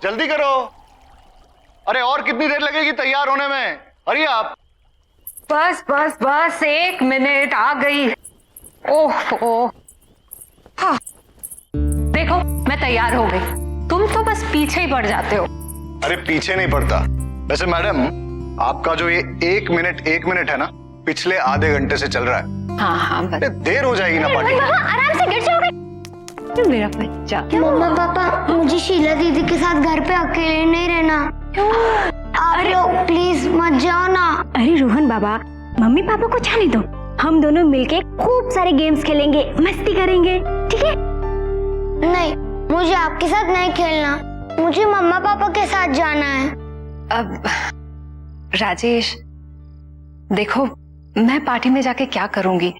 जल्दी करो। अरे और कितनी देर लगेगी तैयार होने में? अरे आप बस बस बस 1 मिनट, आ गई। ओह हाँ। देखो मैं तैयार हो गई, तुम तो बस पीछे ही पड़ जाते हो। अरे पीछे नहीं पड़ता। वैसे मैडम, आपका जो ये 1 मिनट है ना, पिछले आधे घंटे से चल रहा है। हाँ अरे देर हो जाएगी ना पार्टी। आराम से गिर जाओगे। मेरा बच्चा। मम्मा पापा, मुझे शीला दीदी के साथ घर पे अकेले नहीं रहना। आप लोग प्लीज मत जाओ ना। अरे रोहन बाबा, मम्मी पापा को जाने दो, हम दोनों मिलके खूब सारे गेम्स खेलेंगे, मस्ती करेंगे, ठीक है? नहीं, मुझे आपके साथ नहीं खेलना, मुझे मम्मा पापा के साथ जाना है। अब राजेश देखो, मैं पार्टी में जाके क्या करूंगी?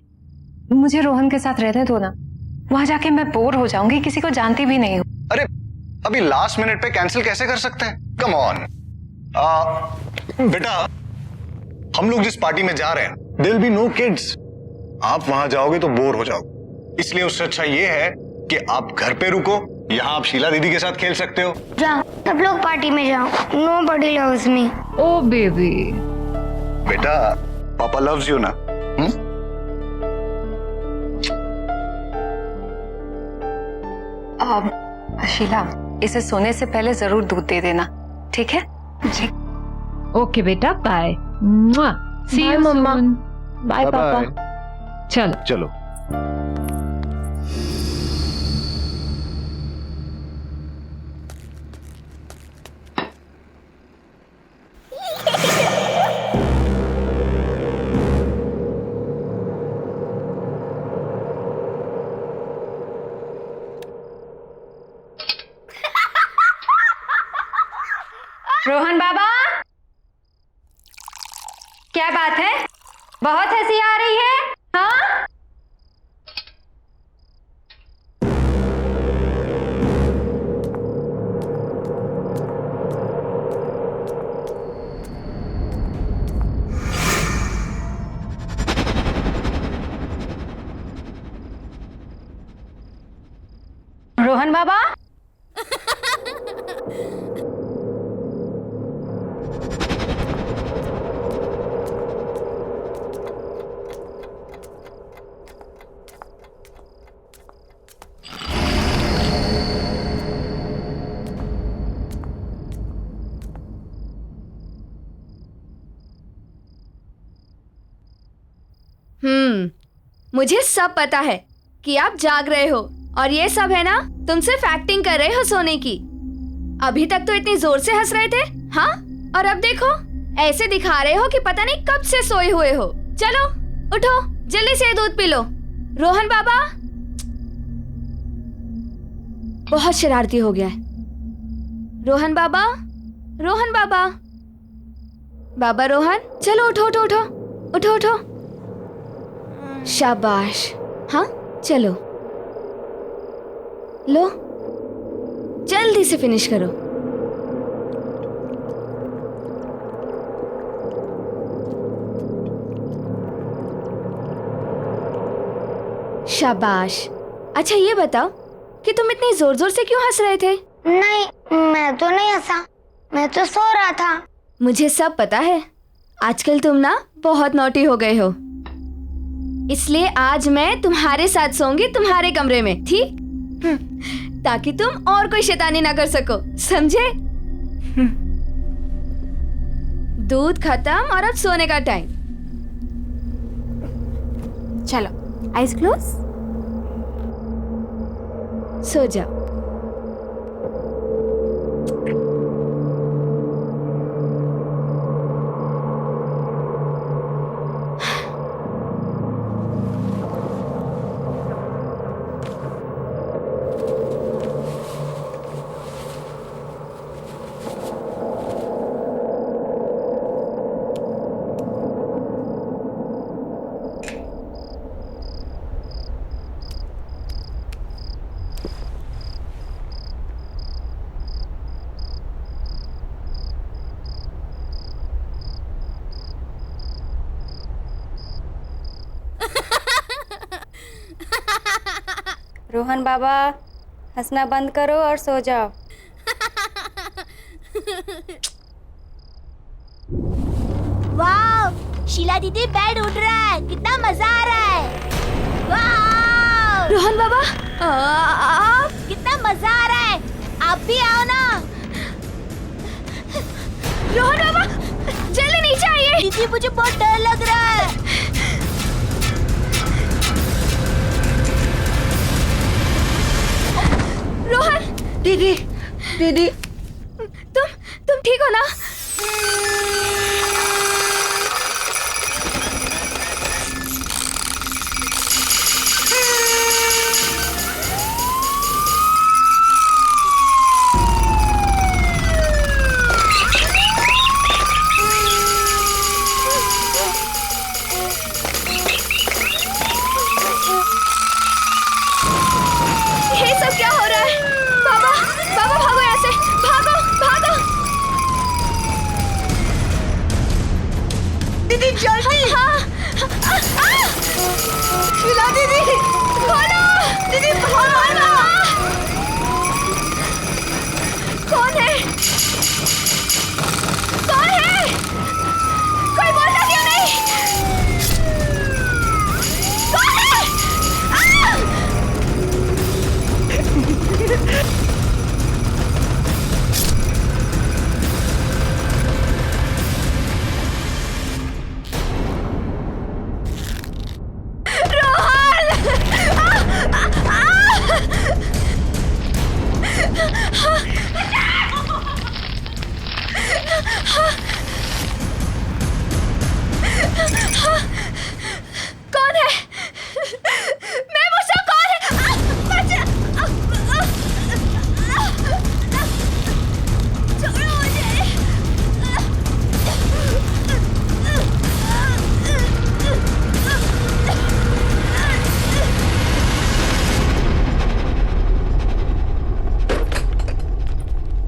मुझे रोहन के साथ रहने दो ना, वहां जाके मैं बोर हो जाऊंगी, किसी को जानती भी नहीं हूँ। अरे अभी लास्ट मिनट पे कैंसिल कैसे कर सकते हैं? Come on. बेटा, हम लोग जिस पार्टी में जा रहे हैं, there will be no kids. आप वहां जाओगे तो बोर हो जाओगे, इसलिए उससे अच्छा ये है कि आप घर पे रुको, यहाँ आप शीला दीदी के साथ खेल सकते हो। जाओ, सब लोग पार्टी में जाओ। Nobody loves me। ओ बेबी। बेटा, पापा लव्स यू ना। शीला, इसे सोने से पहले जरूर दूध दे देना, ठीक है? जी। ओके बेटा, bye. See you mamma. Bye papa. चलो चलो। रोहन बाबा, क्या बात है? बहुत हंसी आ रही है, हाँ? रोहन बाबा, मुझे सब पता है कि आप जाग रहे हो और ये सब है ना, तुम सिर्फ एक्टिंग कर रहे हो सोने की। अभी तक तो इतनी जोर से हंस रहे थे, हाँ? और अब देखो, ऐसे दिखा रहे हो कि पता नहीं कब से सोए हुए हो। चलो उठो, जल्दी से दूध पी लो। रोहन बाबा बहुत शरारती हो गया है। रोहन बाबा, रोहन बाबा, बाबा रोहन, चलो उठो उठो उठो उठो उठो। शाबाश, हाँ चलो, लो जल्दी से फिनिश करो। शाबाश। अच्छा ये बताओ कि तुम इतनी जोर जोर से क्यों हंस रहे थे? नहीं, मैं तो नहीं हंसा, मैं तो सो रहा था। मुझे सब पता है, आजकल तुम ना बहुत नॉटी हो गए हो, इसलिए आज मैं तुम्हारे साथ सोऊंगी तुम्हारे कमरे में, ठीक? ताकि तुम और कोई शैतानी ना कर सको, समझे? दूध खत्म और अब सोने का टाइम। चलो, आइज क्लोज, सो जाओ। रोहन बाबा, हंसना बंद करो और सो जाओ। वाह, शीला दीदी बेड उड़ रहा है, कितना मजा आ रहा है। वाह, रोहन बाबा, कितना मजा आ रहा है, आप भी आओ ना। रोहन बाबा, जल्दी नीचे आइए। दीदी मुझे बहुत डर लग रहा है। रोहन, दीदी, दीदी, तुम ठीक हो ना? ये सब क्या हो रहा है? बाबा, बाबा भागो यहाँ से, भागो, भागो। दीदी जल्दी। हाँ, शीला दीदी, खोलो। दीदी भागो। कौन है? कौन है? कोई बोलता क्यों नहीं? कौन है? कौन है? मैं पूछा कौन है? बच्चा! छोड़ो मुझे!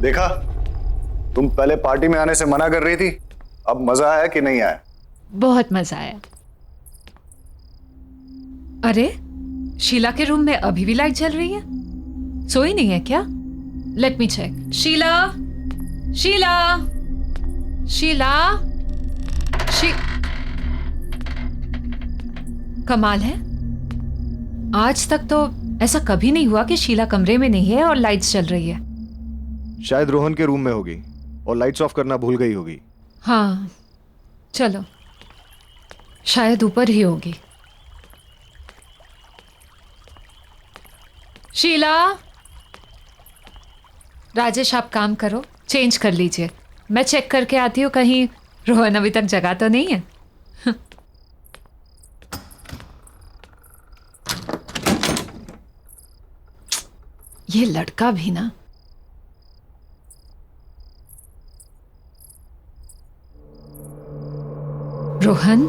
देखा, तुम पहले पार्टी में आने से मना कर रही थी, अब मजा आया कि नहीं आया? बहुत मजा आया। अरे, शीला के रूम में अभी भी लाइट जल रही है? सोई नहीं है क्या? Let me check. Sheela, Sheela, Sheela, कमाल है, आज तक तो ऐसा कभी नहीं हुआ कि शीला कमरे में नहीं है और लाइट्स जल रही है। शायद रोहन के रूम में होगी और लाइट्स ऑफ करना भूल गई होगी। हाँ, चलो, शायद ऊपर ही होगी। शीला, राजेश आप काम करो, चेंज कर लीजिए, मैं चेक करके आती हूँ कहीं रोहन अभी तक जगा तो नहीं है। ये लड़का भी ना। रोहन,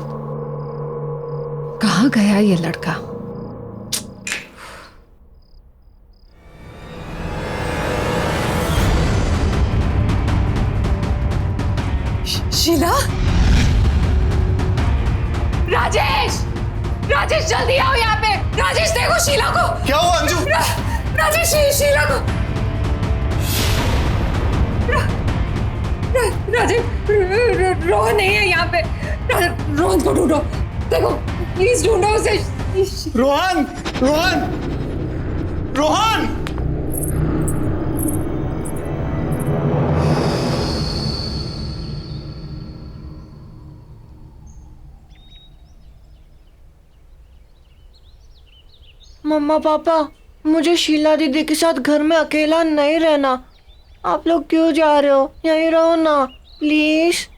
कहाँ गया ये लड़का? शीला, राजेश, राजेश जल्दी आओ यहाँ पे। राजेश देखो शीला को। क्या हुआ अंजू? राजेश, शीला को। राजेश, रोहन नहीं है यहाँ पे। रोहन को ढूंढो, देखो प्लीज ढूंढो उसे। रोहन, रोहन, रोहन! मम्मा पापा, मुझे शीला दीदी के साथ घर में अकेला नहीं रहना। आप लोग क्यों जा रहे हो? यहीं रहो ना प्लीज।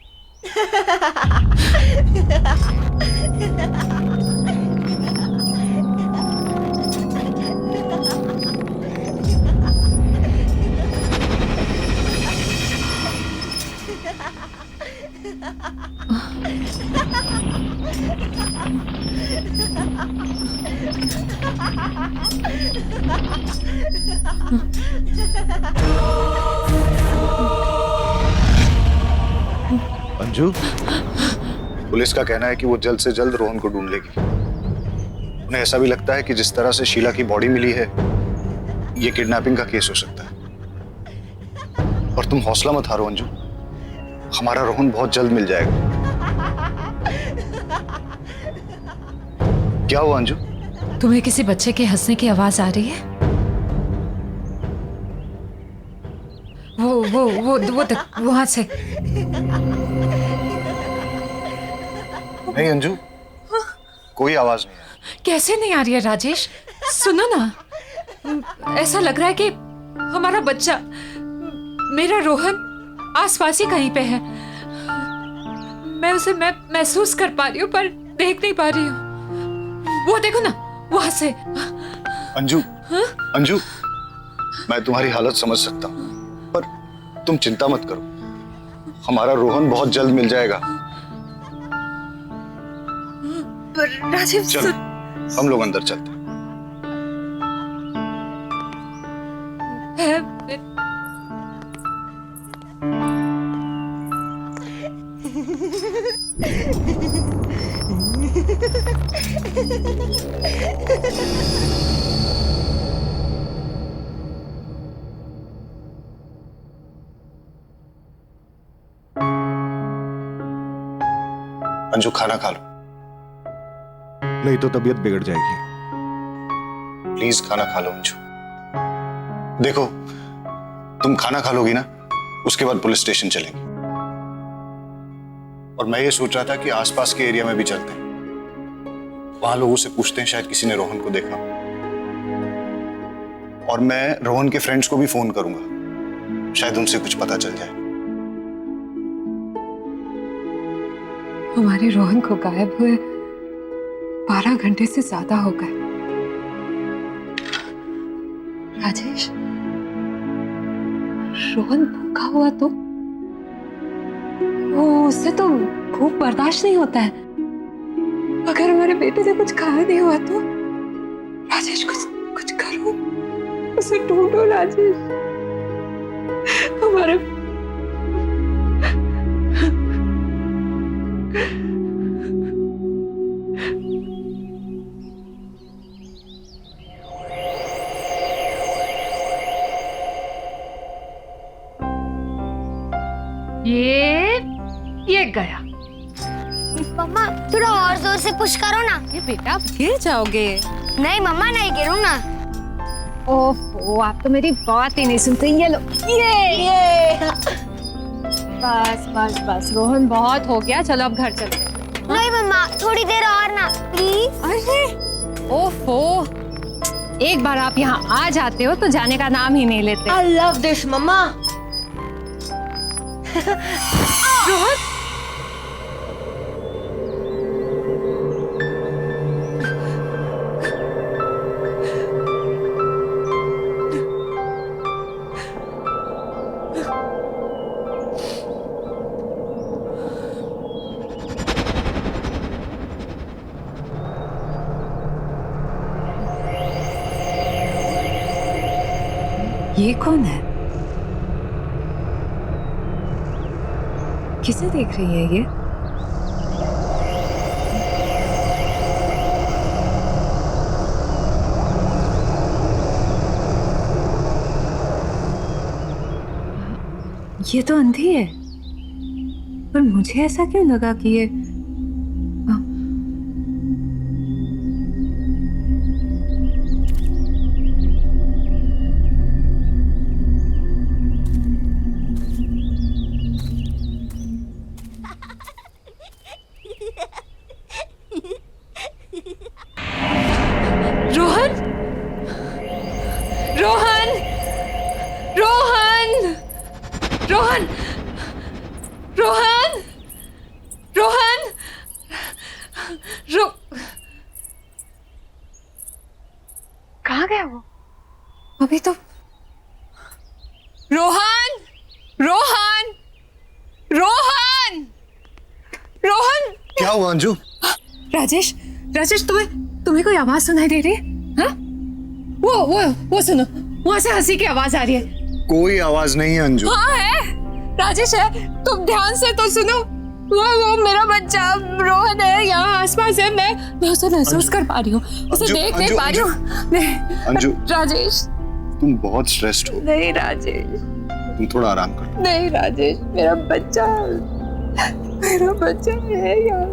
अंजू, पुलिस का कहना है कि वो जल्द से जल्द रोहन को ढूंढ लेगी। उन्हें ऐसा भी लगता है कि जिस तरह से शीला की बॉडी मिली है, ये किडनैपिंग का केस हो सकता है। और तुम हौसला मत हारो अंजू, हमारा रोहन बहुत जल्द मिल जाएगा। क्या हुआ अंजू? तुम्हें किसी बच्चे के हंसने की आवाज आ रही है? वो वहां से। नहीं अंजू, कोई आवाज नहीं है। कैसे नहीं आ रही है राजेश? सुनो ना, ऐसा लग रहा है कि हमारा बच्चा, मेरा रोहन आसपास ही कहीं पे है। मैं उसे महसूस कर पा रही हूँ पर देख नहीं पा रही हूँ। वो देखो ना, वहां से। अंजू, अंजू, मैं तुम्हारी हालत समझ सकता हूँ, पर तुम चिंता मत करो, हमारा रोहन बहुत जल्द मिल जाएगा। राजीव, चलो, हम लोग अंदर चलते हैं। अंजू, खाना खा लो। नहीं तो तबीयत बिगड़ जाएगी। प्लीज खाना खा लो अंजू। देखो, तुम खाना खा लोगी ना, उसके बाद पुलिस स्टेशन चलेंगे। और मैं ये सोच रहा था कि आसपास के एरिया में भी चलते हैं, वहां लोगों से पूछते हैं, शायद किसी ने रोहन को देखा। और मैं रोहन के फ्रेंड्स को भी फोन करूंगा, शायद उनसे कुछ पता चल जाए। हमारे रोहन को गायब हुए 12 घंटे से ज्यादा हो गए। राजेश, रोहन भूखा हुआ तो उससे तो भूख बर्दाश्त नहीं होता है। अगर हमारे बेटे से कुछ खाया नहीं हुआ तो राजेश, कुछ करो, उसे ढूंढो राजेश। हमारे ये गया। मम्मा थोड़ा और जोर से पुश करो ना। ये बेटा, गिर जाओगे। नहीं मम्मा, नहीं गिरूँ ना। ओफो, आप तो मेरी बात ही नहीं सुनते। ये लो, ये बस बस बस, रोहन बहुत हो गया, चलो अब घर चलते हैं। नहीं मम्मा, थोड़ी देर और ना प्लीज। अरे ओफो, एक बार आप यहाँ आ जाते हो तो जाने का नाम ही नहीं लेते। I love this, मम्मा। रोहन, ये कौन है? किसे देख रही है ये? ये तो अंधी है, पर मुझे ऐसा क्यों लगा कि ये रोहन, रोहन, रोहन, रोहन, रोहन, रोहन, कहाँ गया वो? अभी तो रोहन, रोहन, रोहन, रोहन। क्या हुआ अंजू? राजेश, राजेश, तुम्हें कोई आवाज सुनाई दे रही है? हाँ? वो सुनो, वहां से हंसी की आवाज आ रही है। कोई आवाज नहीं है अंजू। हाँ है, राजेश है, तुम ध्यान से तो सुनो। वो मेरा बच्चा रोहन है, यहाँ आसपास है। मैं उसे महसूस कर पा रही हूँ, उसे देख नहीं पा रही हूँ। अंजू, राजेश, तुम बहुत स्ट्रेस्ड हो। नहीं राजेश, तुम थोड़ा आराम करो। नहीं राजेश, मेरा बच्चा है यार।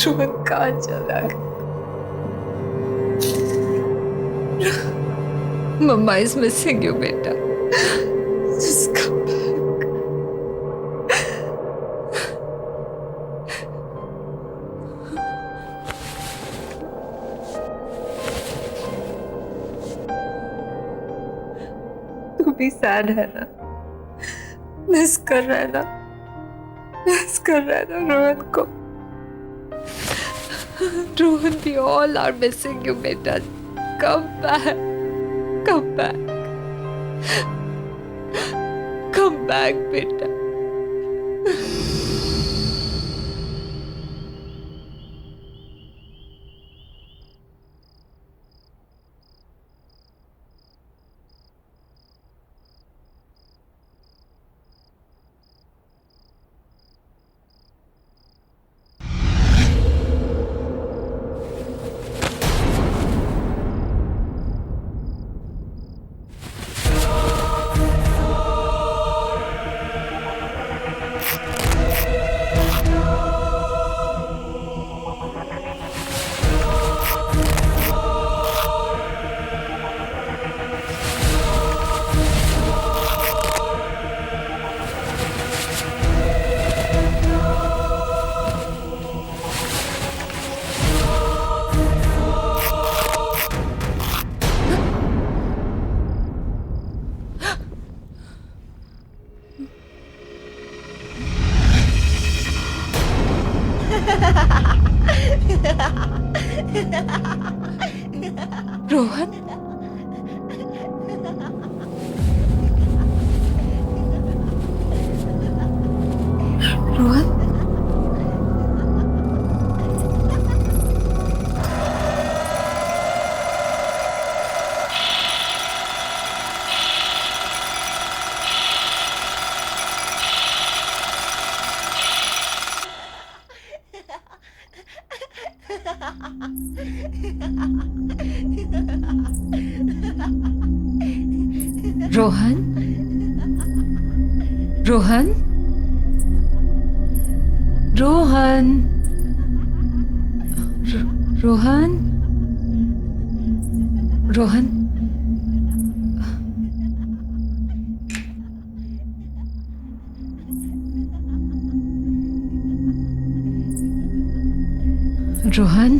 रोहन कहाँ चला गया? मम्मा इज मिसिंग यू बेटा। Just come back. तू भी सैड है ना? मिस कर रहा है ना? मिस कर रहा है ना रोहन को? Rohan, we all are missing you बेटा। Come back. Come back. Come back बेटा। रोहन, रोहन, रोहन, रोहन, रोहन, रोहन, रोहन, रोहन,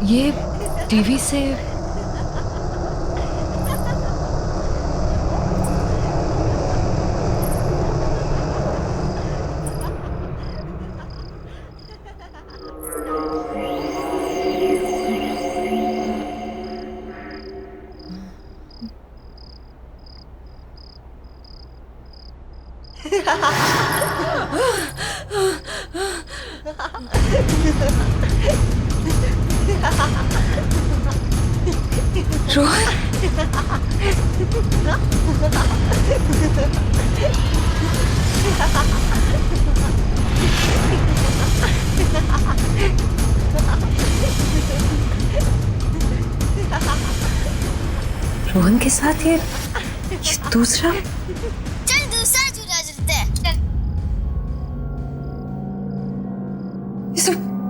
ये टीवी से रोहन, रोहन के साथ ये दूसरा। चल दूसरा झूला झूलते हैं।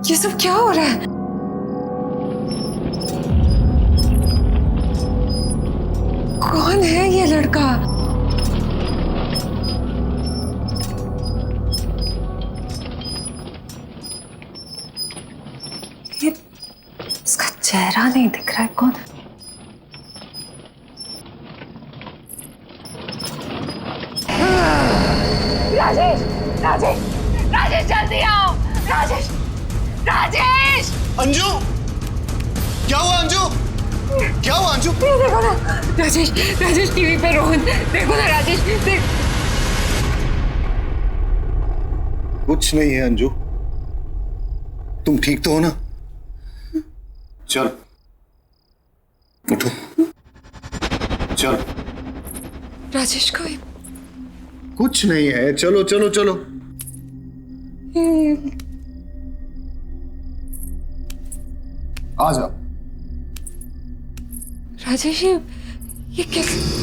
ये सब क्या हो रहा है? कौन है ये लड़का? ये इसका चेहरा नहीं दिख रहा है। कौन? राजेश, राजेश, राजेश जल्दी आओ। राजेश, राजेश, अंजू, क्या हुआ अंजू? क्या हुआ अंजू? ये देखो ना राजेश, राजेश टीवी पे रोहन, देखो ना राजेश, देख। कुछ नहीं है अंजू, तुम ठीक तो हो ना? चल उठो, चल। राजेश को कुछ नहीं है, चलो चलो चलो। आ जाओ। राजेश ये कैसे?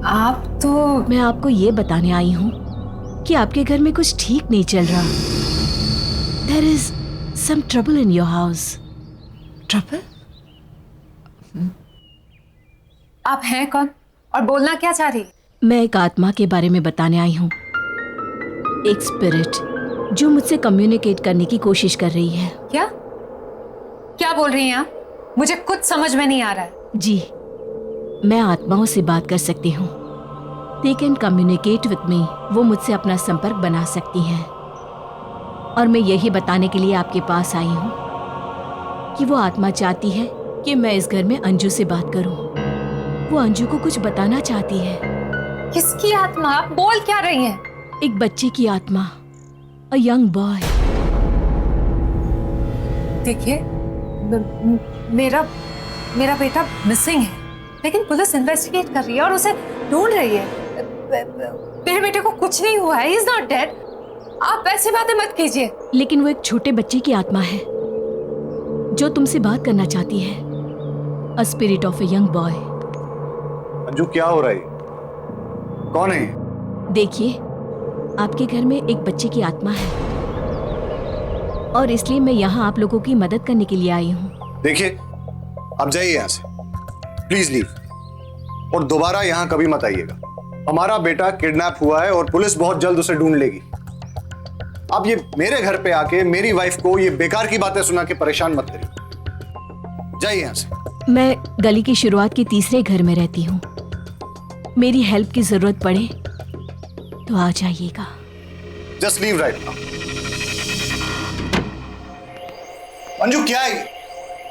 आप तो मैं आपको ये बताने आई हूँ कि आपके घर में कुछ ठीक नहीं चल रहा। There is some trouble in your house. Trouble? आप हैं कौन और बोलना क्या चाह रही? मैं एक आत्मा के बारे में बताने आई हूँ, एक स्पिरिट जो मुझसे कम्युनिकेट करने की कोशिश कर रही है। क्या क्या बोल रही हैं आप? मुझे कुछ समझ में नहीं आ रहा है। जी, मैं आत्माओं से बात कर सकती हूँ। They can communicate with me. वो मुझसे अपना संपर्क बना सकती हैं। और मैं यही बताने के लिए आपके पास आई हूँ कि वो आत्मा चाहती है कि मैं इस घर में अंजू से बात करूँ। वो अंजू को कुछ बताना चाहती है। किसकी आत्मा? आप बोल क्या रही हैं? एक बच्चे की आत्मा, अ यंग बॉय। देखिए, मेरा बेटा मिसिंग है, लेकिन पुलिस इन्वेस्टिगेट कर रही है और उसे ढूंढ रही है। मेरे बेटे को कुछ नहीं हुआ है, he is not dead। आप ऐसी बातें मत कीजिए। लेकिन वो एक छोटे बच्चे की आत्मा है जो तुमसे बात करना चाहती है। A spirit of a young boy. Anju क्या हो रहा है? कौन है? देखिए, आपके घर में एक बच्चे की आत्मा है और इसलिए मैं यहाँ आप लोगों की मदद करने के लिए आई हूँ। देखिए, आप जाइए यहाँ से, प्लीज लीव, और दोबारा यहाँ कभी मत आइएगा। हमारा बेटा किडनैप हुआ है और पुलिस बहुत जल्द उसे ढूंढ लेगी। आप ये मेरे घर पे आके मेरी वाइफ को ये बेकार की बातें सुना के परेशान मत करिए। जाइए यहाँ से। मैं गली की शुरुआत के तीसरे घर में रहती हूँ। मेरी हेल्प की जरूरत पड़े तो आ जाइएगा। Just leave right now. Anju क्या है?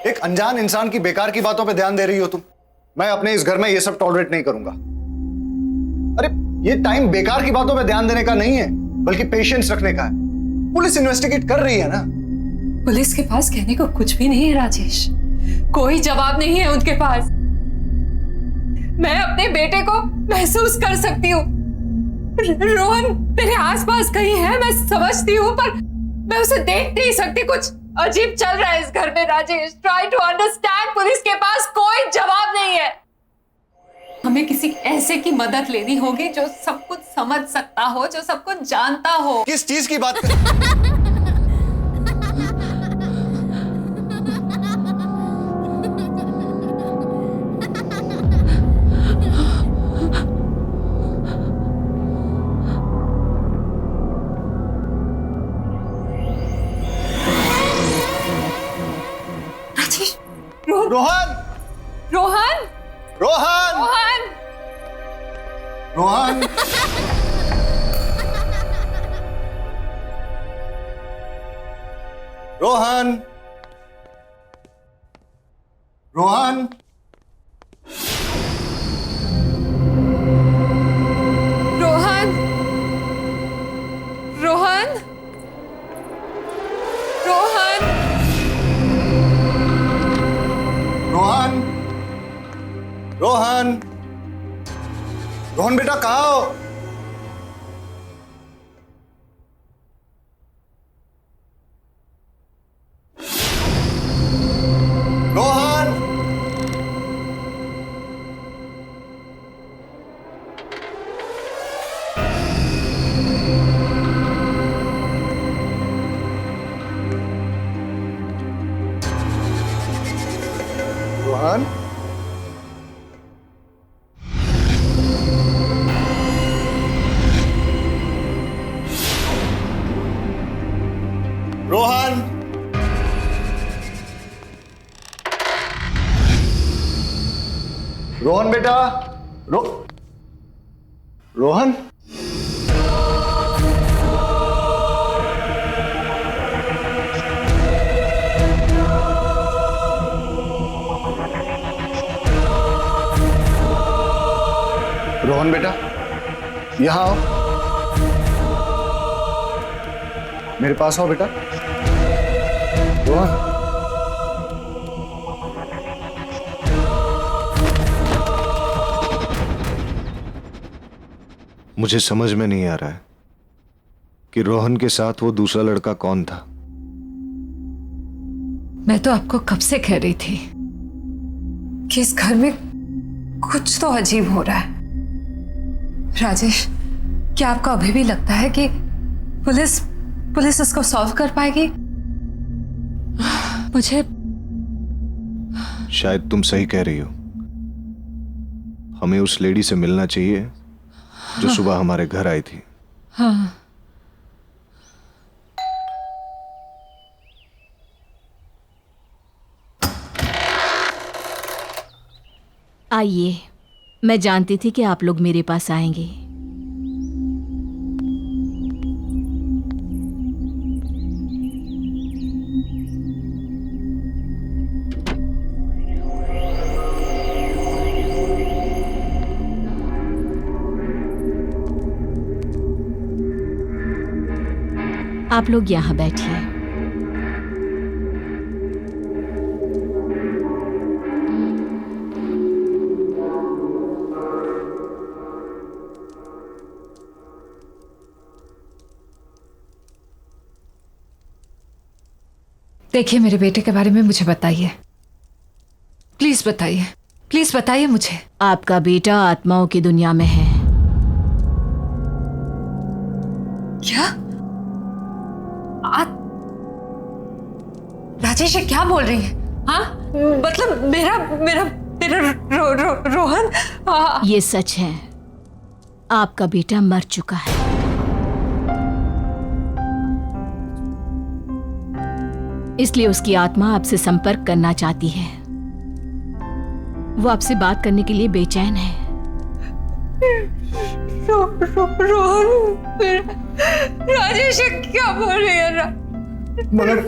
एक अनजान इंसान की बेकार की बातों पे ध्यान दे रही हो तुम। मैं अपने इस घर में ये सब टॉलरेट नहीं करूंगा। अरे ये टाइम बेकार की बातों पे ध्यान देने का नहीं है, बल्कि पेशेंस रखने का है। पुलिस इन्वेस्टिगेट कर रही है ना। पुलिस के पास कहने को कुछ भी नहीं है राजेश, कोई जवाब नहीं है उनके पास। मैं अपने बेटे को महसूस कर सकती हूँ। रोहन मेरे आसपास कहीं है, मैं समझती हूँ, पर मैं उसे देख नहीं सकती। कुछ अजीब चल रहा है इस घर में Rajesh. Try to understand. Police के पास कोई जवाब नहीं है। हमें किसी ऐसे की मदद लेनी होगी जो सब कुछ समझ सकता हो, जो सब कुछ जानता हो। किस चीज की बात राजेश, रोहन रोहन, रोहन रोहन, रोहन रोहन, रोहन, रोहन, रोहन, रोहन, रोहन, रोहन, रोहन, रोहन बेटा कहाँ हो? रोहन, रोहन बेटा, रोहन। रोहन बेटा, यहां आओ, मेरे पास आओ बेटा। रोहन, मुझे समझ में नहीं आ रहा है कि रोहन के साथ वो दूसरा लड़का कौन था। मैं तो आपको कब से कह रही थी कि इस घर में कुछ तो अजीब हो रहा है। राजेश, क्या आपको अभी भी लगता है कि पुलिस इसको सॉल्व कर पाएगी? मुझे शायद तुम सही कह रही हो। हमें उस लेडी से मिलना चाहिए जो सुबह हमारे घर आई थी। हाँ, आइए, मैं जानती थी कि आप लोग मेरे पास आएंगे। आप लोग यहाँ बैठिए। देखिए, मेरे बेटे के बारे में मुझे बताइए, प्लीज बताइए, प्लीज बताइए मुझे। आपका बेटा आत्माओं की दुनिया में है। क्या? राजेश, ये क्या बोल रही है? हाँ, मतलब मेरा रोहन। ये सच है, आपका बेटा मर चुका है। इसलिए उसकी आत्मा आपसे संपर्क करना चाहती है। वो आपसे बात करने के लिए बेचैन है। रोहन, राजेश क्या बोल रही है? मगर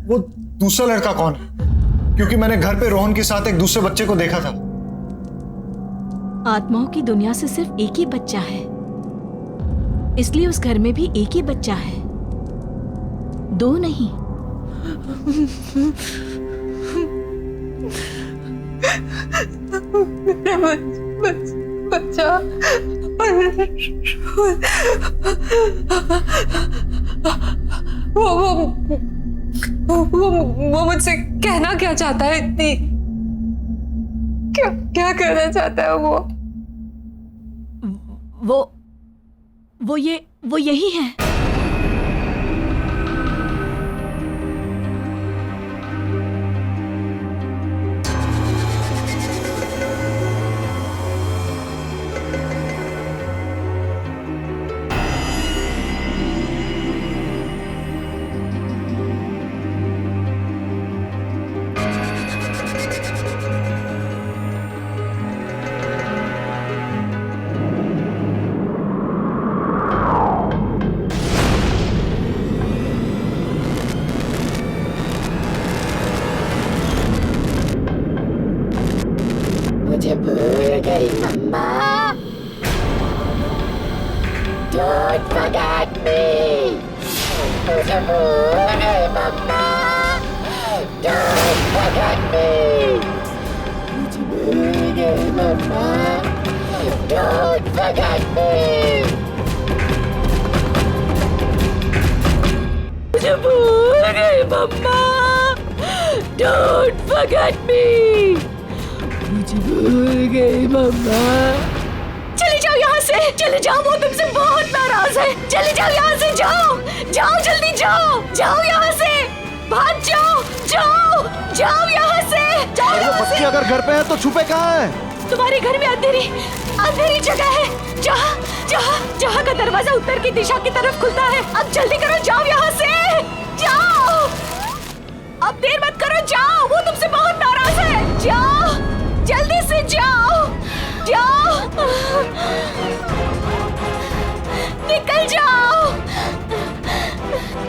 वो दूसरा लड़का कौन है? क्योंकि मैंने घर पे रोहन के साथ एक दूसरे बच्चे को देखा था। आत्माओं की दुनिया से सिर्फ एक ही बच्चा है, इसलिए उस घर में भी एक ही बच्चा है, दो नहीं। बच्चा वो मुझसे कहना क्या चाहता है? इतनी क्या कहना चाहता है वो यही है। मुझे भूल गई मम्मा। Don't forget me. मुझे भूल गई मम्मा। Don't forget me. मुझे भूल गई मम्मा। Don't forget me. मुझे भूल गई मम्मा। Don't forget me. मुझे भूल गई मम्मा। चले जाओ यहाँ से, चले जाओ, वो तुमसे बहुत नाराज है। चले जाओ यहाँ से, जाओ जाओ, जल्दी जाओ, जाओ यहाँ से, भाग जाओ, जाओ जाओ यहाँ से, जाओ यहाँ से। अगर घर पे है तो छुपे कहाँ है? तुम्हारे घर में अंधेरी जगह है, जहाँ का दरवाजा उत्तर की दिशा की तरफ खुलता है। अब जल्दी करो, जाओ यहाँ से, जाओ, अब देर मत करो, जाओ, वो तुमसे बहुत नाराज है। जाओ जल्दी से जाओ, जाओ, निकल जाओ,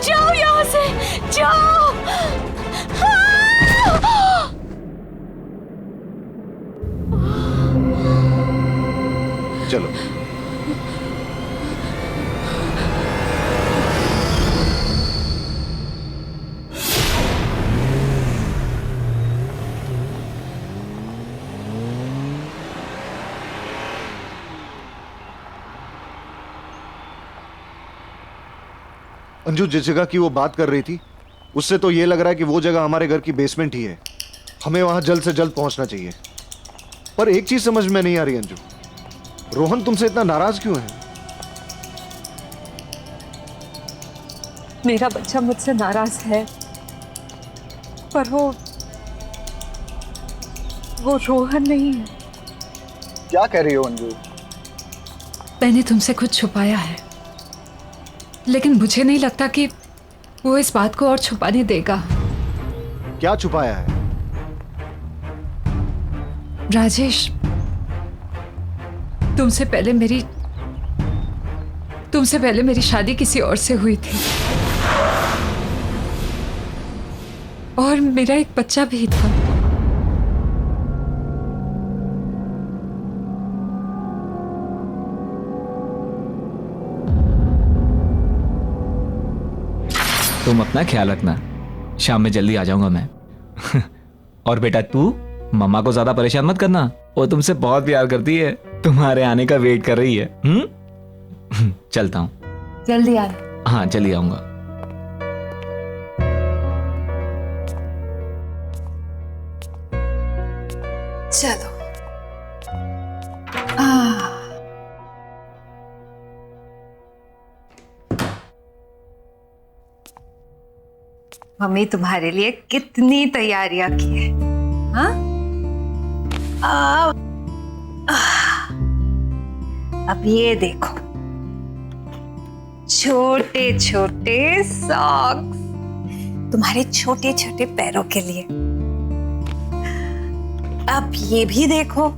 जाओ यहाँ से, जाओ। चलो। अंजू, जिस जगह की वो बात कर रही थी उससे तो ये लग रहा है कि वो जगह हमारे घर की बेसमेंट ही है। हमें वहां जल्द से जल्द पहुंचना चाहिए। पर एक चीज समझ में नहीं आ रही अंजू, रोहन तुमसे इतना नाराज क्यों है? मेरा बच्चा मुझसे नाराज है, पर वो रोहन नहीं है। क्या कह रही हो अंजू? मैंने तुमसे कुछ छुपाया है, लेकिन मुझे नहीं लगता कि वो इस बात को और छुपाने देगा। क्या छुपाया है? राजेश, तुमसे पहले मेरी शादी किसी और से हुई थी और मेरा एक बच्चा भी था। तुम अपना ख्याल रखना, शाम में जल्दी आ जाऊंगा मैं। और बेटा तू मम्मा को ज्यादा परेशान मत करना, वो तुमसे बहुत प्यार करती है, तुम्हारे आने का वेट कर रही है। चलता हूँ। जल्दी आना। हाँ, जल्दी आऊंगा। चलो। मम्मी तुम्हारे लिए कितनी तैयारियां की है। हाँ? अब ये देखो, छोटे छोटे सॉक्स तुम्हारे छोटे छोटे पैरों के लिए। अब ये भी देखो,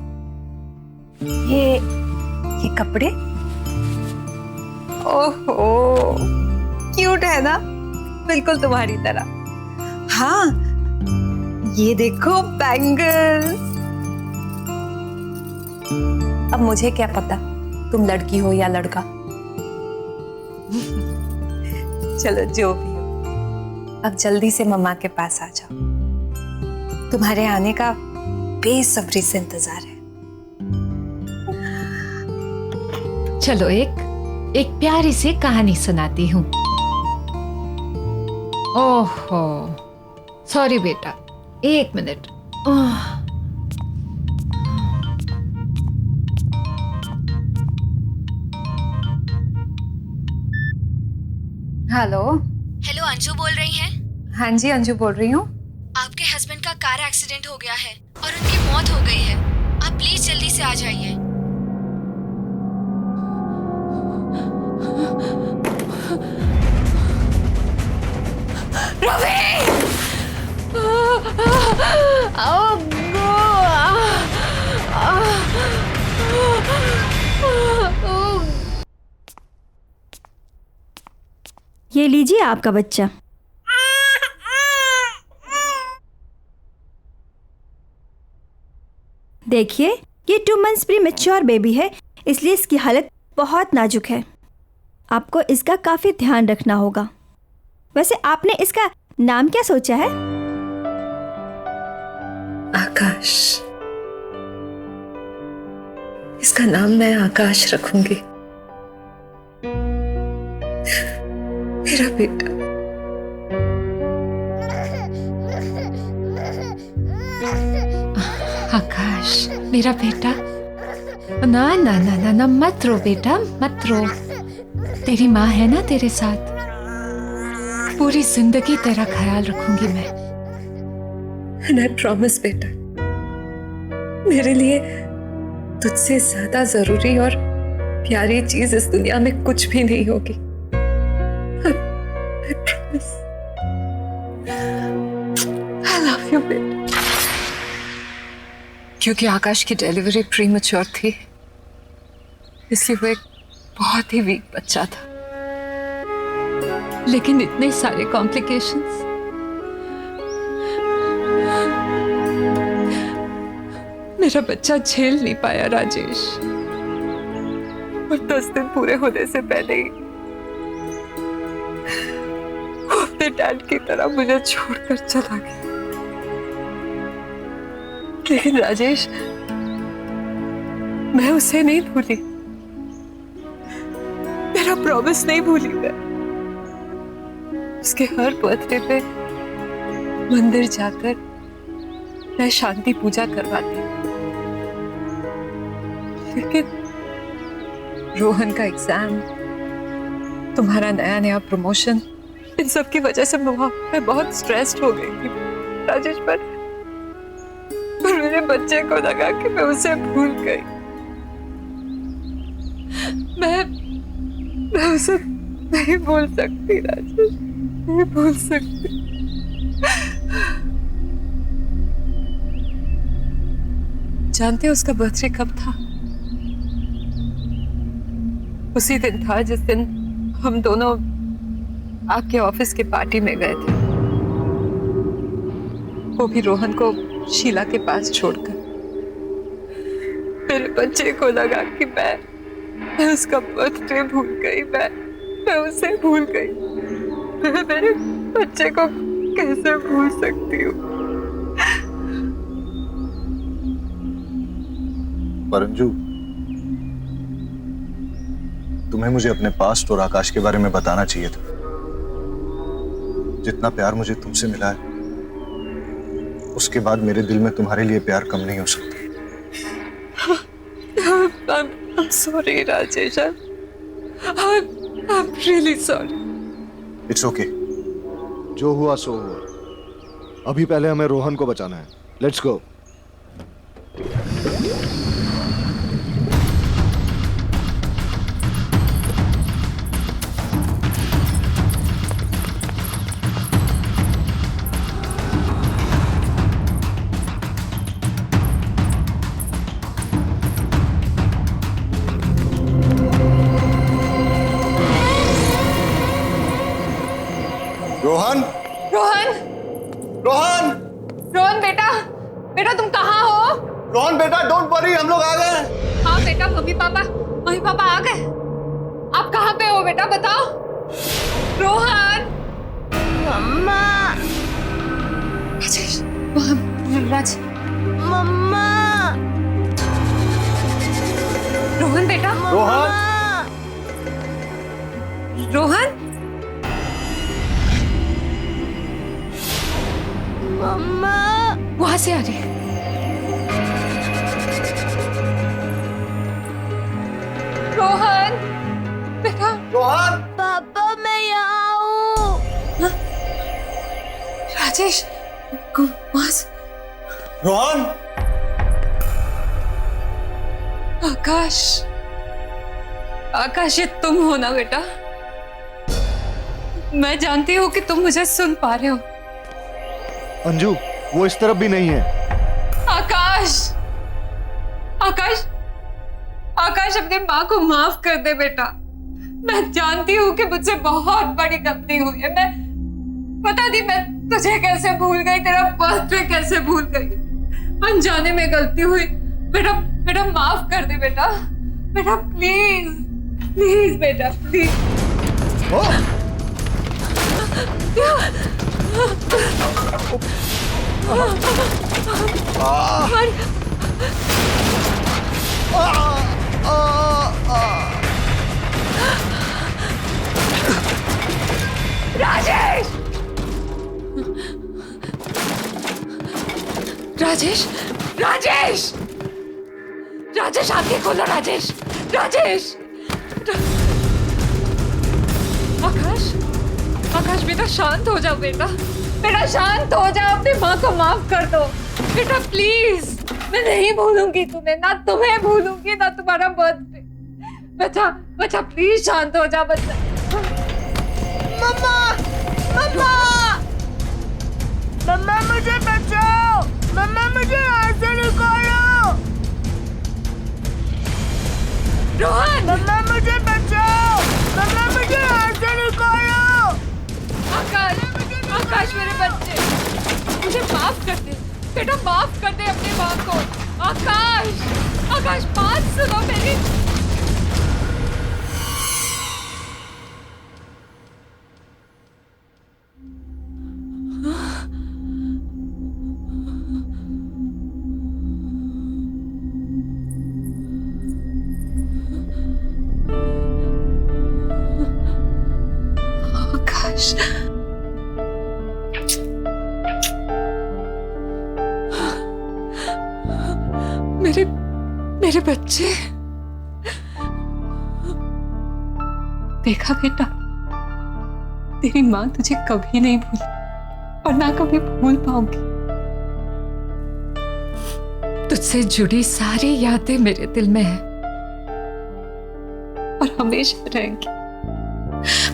ये कपड़े। ओहो, क्यूट है ना, बिल्कुल तुम्हारी तरह। हाँ, ये देखो बैंगल्स। अब मुझे क्या पता तुम लड़की हो या लड़का। चलो जो भी हो, अब जल्दी से मम्मा के पास आ जाओ। तुम्हारे आने का बेसब्री से इंतजार है। चलो एक प्यारी सी कहानी सुनाती हूँ। ओहो, सॉरी बेटा, एक मिनट। हेलो। हेलो, अंजू बोल रही हैं? हाँ जी, अंजू बोल रही हूँ। आपके हस्बैंड का कार एक्सीडेंट हो गया है और उनकी मौत हो गई है। आप प्लीज जल्दी से आ जाइए। ये लीजिए आपका बच्चा। देखिए, ये 2 मंथ्स प्री मैच्योर बेबी है, इसलिए इसकी हालत बहुत नाजुक है। आपको इसका काफी ध्यान रखना होगा। वैसे आपने इसका नाम क्या सोचा है? आकाश। इसका नाम मैं आकाश रखूंगी। मेरा बेटा। आकाश, मेरा बेटा। ना ना ना ना ना, मत रो बेटा, मत रो। तेरी माँ है ना तेरे साथ, पूरी जिंदगी तेरा ख्याल रखूंगी मैं। And I promise बेटा, मेरे लिए तुझसे ज्यादा जरूरी और प्यारी चीज इस दुनिया में कुछ भी नहीं होगी। I promise. I love you बेटा। क्योंकि आकाश की डिलीवरी प्रीमैच्योर थी, इसलिए वो एक बहुत ही वीक बच्चा था। लेकिन इतने सारे कॉम्प्लिकेशंस, मेरा बच्चा झेल नहीं पाया राजेश, और 10 दिन पूरे होने से पहले ही वो अपने डैड की तरह मुझे छोड़कर चला गया। लेकिन राजेश, मैं उसे नहीं भूली, मेरा प्रॉमिस नहीं भूली। मैं उसके हर बर्थडे पे मंदिर जाकर मैं शांति पूजा करवाती। लेकिन रोहन का एग्जाम, तुम्हारा नया प्रमोशन, इन सब की वजह से मैं बहुत स्ट्रेस्ड हो गई थी राजेश। पर मेरे बच्चे को लगा कि मैं उसे भूल गई। मैं उसे नहीं भूल सकती राजेश, नहीं भूल सकती। जानते हो उसका बर्थडे कब था? उसी दिन था जिस दिन हम दोनों आपके ऑफिस की पार्टी में गए थे, वो भी रोहन को शीला के पास छोड़कर। मेरे बच्चे को लगा कि मैं उसका बर्थडे भूल गई, मैं उसे भूल गई। मैं मेरे बच्चे को कैसे भूल सकती हूँ? परंजू, तुम्हें मुझे अपने पास्ट और आकाश के बारे में बताना चाहिए था। जितना प्यार मुझे तुमसे मिला है, उसके बाद मेरे दिल में तुम्हारे लिए प्यार कम नहीं हो सकता। I'm sorry Rajesh, I'm really sorry. It's okay. जो हुआ सो हुआ। अभी पहले हमें रोहन को बचाना है। Let's go. रोहन, रोहन, रोहन, रोहन बेटा तुम कहाँ हो? रोहन बेटा, डोंट वरी, हम लोग आ गए। हाँ बेटा, मम्मी पापा आ गए। आप कहाँ पे हो बेटा, बताओ। रोहन, मम्मा, राजेश, राज, मम्मा, रोहन बेटा, रोहन, रोहन, मम्मा, वहां से आ रही है। रोहन बेटा, रोहन, पापा मैं यहाँ हूँ। राजेश, रोहन, आकाश, ये तुम हो ना बेटा? मैं जानती हूँ कि तुम मुझे सुन पा रहे हो। अंजू, वो इस तरफ भी नहीं है। आकाश, अपनी माँ को माफ कर दे बेटा। मैं जानती हूँ कि मुझसे बहुत बड़ी गलती हुई है। मैं पता नहीं मैं तुझे कैसे भूल गई, तेरा बर्थडे कैसे भूल गई। अनजाने में गलती हुई बेटा, माफ कर दे बेटा। बेटा प्लीज बेटा, प्लीज। राजेश, आंखें खोलो राजेश। आकाश बेटा, शांत हो जाओ बेटा, शांत हो जाओ। अपनी माँ को माफ कर दो बेटा, प्लीज। मैं नहीं भूलूंगी तुम्हें, ना तुम्हें भूलूंगी, ना तुम्हारा बर्थडे। बच्चा प्लीज शांत हो जा बच्चा। मम्मा मुझे बचाओ, मम्मा मुझे यहाँ से निकालो। रोहन! मम्मा मुझे बचाओ, मम्मा मुझे यहाँ से निकालो। आकाश, आकाश मेरे बच्चे, मुझे माफ कर दे बेटा, माफ कर दे अपनी माँ को। आकाश, आकाश बात सुनो मेरी। आकाश, मेरे बच्चे। देखा बेटा, तेरी माँ तुझे कभी नहीं भूली और ना कभी भूल पाऊंगी। तुझसे जुड़ी सारी यादें मेरे दिल में है और हमेशा रहेंगी।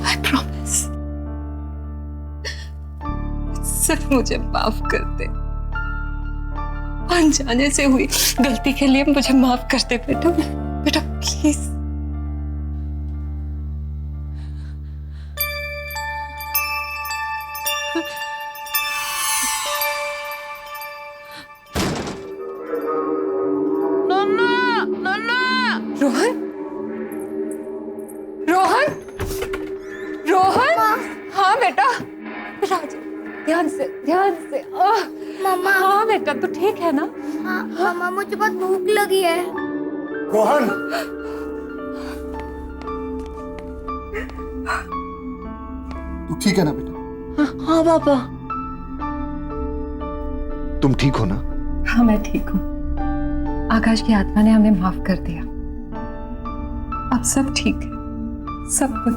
I promise. सिर्फ मुझे माफ कर दे, अनजाने से हुई गलती के लिए मुझे माफ कर दे बेटा, बेटा प्लीज। नन्ना, नन्ना। रोहन, रोहन, रोहन। हाँ बेटा, राज ध्यान से, ध्यान से। मम्मा। हाँ बेटा, तू ठीक है ना? हाँ मम्मा, मुझे बहुत भूख लगी है। रोहन, तू ठीक है ना बेटा? हाँ पापा। तुम ठीक हो ना? हाँ मैं ठीक हूँ। आकाश की आत्मा ने हमें माफ कर दिया। अब सब ठीक है, सब कुछ।